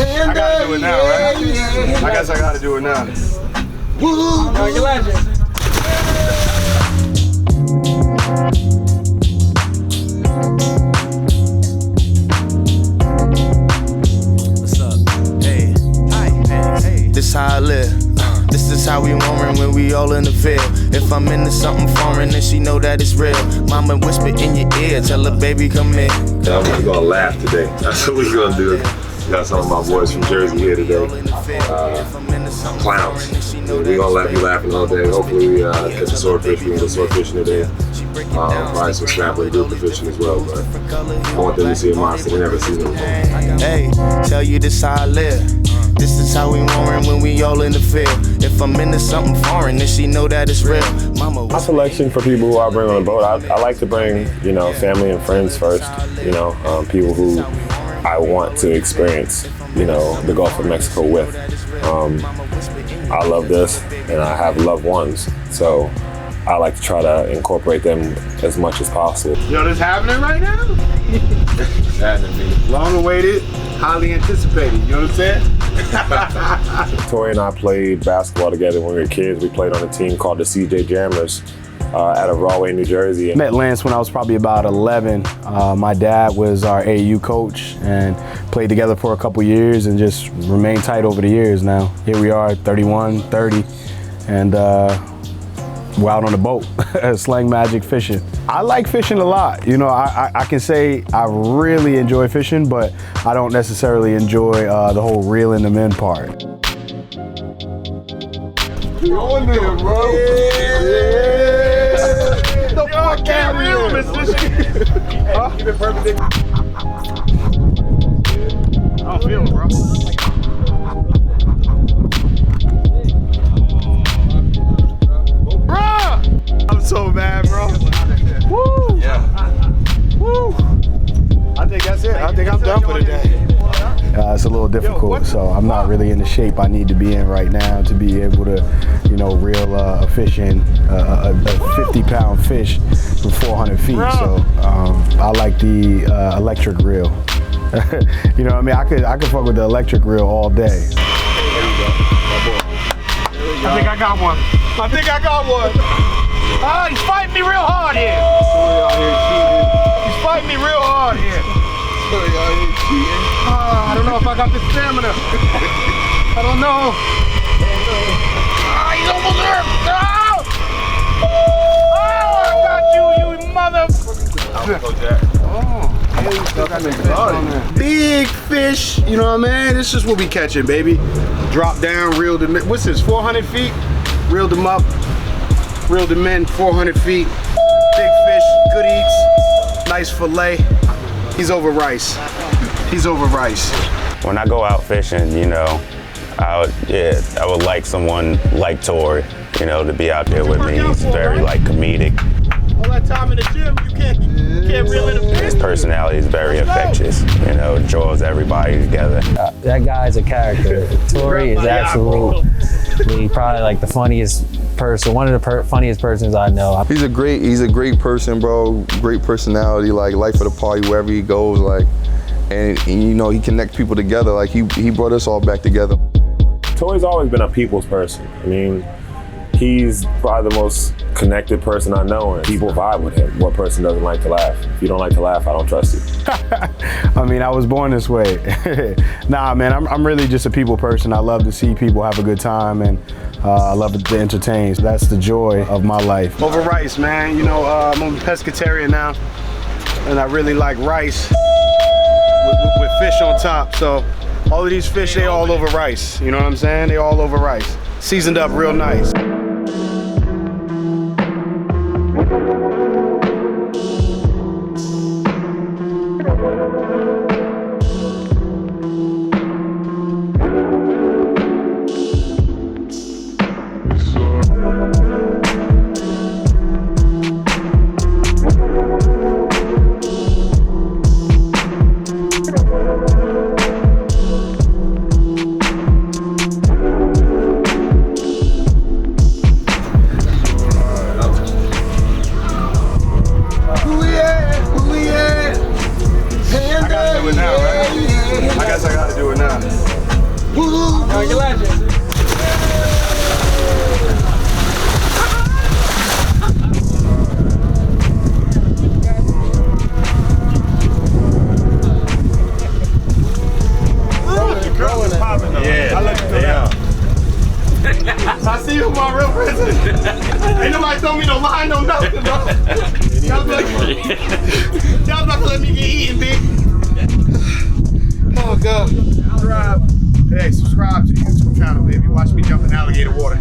I gotta do it now, right? I guess I gotta do it now. Woo! You're a legend. What's up? Hey. Hi. Hey. This how I live. This is how we warm when we all in the field. If I'm into something foreign, then she know that it's real. Mama whisper in your ear, tell her baby come in. We're gonna laugh today. That's what we're gonna do. Got some of my boys from Jersey here today. Clowns. We're gonna let you laughing all day. Hopefully we catch a swordfish. We're gonna go sword fishing today. Probably some snapper and grouper fishing as well. But I want them to see a monster. We never seen them before. Hey, tell you this how I live. This is how we warm when we all in the field. If I'm into something foreign, then she know that it's real. Mama. My selection for people who I bring on the boat, I like to bring, family and friends first. People who I want to experience, the Gulf of Mexico with. I love this, and I have loved ones, so I like to try to incorporate them as much as possible. Yo, this happening right now? Long awaited, highly anticipated, you know what I'm saying? Tory and I played basketball together when we were kids. We played on a team called the CJ Jammers out of Rahway, New Jersey. I met Lance when I was probably about 11. My dad was our AAU coach and played together for a couple years and just remained tight over the years now. Here we are, 31, 30, and we're out on the boat, Slangmagic fishing. I like fishing a lot. I can say I really enjoy fishing, but I don't necessarily enjoy the whole reeling them in part. Going there, bro. Yeah. The fuck can't reel him, huh? Give it perfect. I don't feel it, bro. Bruh! I'm so mad, bro. Woo! Yeah. Woo! I think that's it. I think I'm done for the day. It's a little difficult, so I'm not really in the shape I need to be in right now to be able to, reel a fish in, a 50-pound fish from 400 feet. So I like the electric reel. You know what I mean? I could fuck with the electric reel all day. There you go. I think I got one. Oh, he's fighting me real hard here. He's fighting me real hard here. I don't know if I got the stamina. I don't know. He's almost there. No! Oh, I got you, you mother. Big fish, you know what I mean? This is what we catching, baby. Drop down, reel them in. What's this, 400 feet? Reeled them up, reeled them in, 400 feet. Big fish, good eats, nice fillet. He's over rice. He's over rice. When I go out fishing, I would like someone like Tory, to be out there with me. He's very comedic. All that time in the gym, you can't reel in a fish. His personality is very infectious, draws everybody together. That guy's a character. Tory is absolutely probably the funniest person, one of the funniest persons I know. He's a great person, bro. Great personality, life of the party wherever he goes, and he connects people together. He brought us all back together. Tory's always been a people's person. I mean, he's probably the most connected person I know, and people vibe with him. What person doesn't like to laugh? If you don't like to laugh, I don't trust you. I mean, I was born this way. Nah, man, I'm really just a people person. I love to see people have a good time, and I love to entertain. So that's the joy of my life. Over rice, man. I'm a pescatarian now, and I really like rice with fish on top. So all of these fish, they all over rice. You know what I'm saying? They all over rice. Seasoned up real nice. you legend. Yeah, I let you know that. I see you, my real president. Ain't nobody told me no lie, no nothing, bro. Y'all about to let me get eaten, big. Oh, God. Hey, subscribe to the YouTube channel, baby. Watch me jump in alligator water.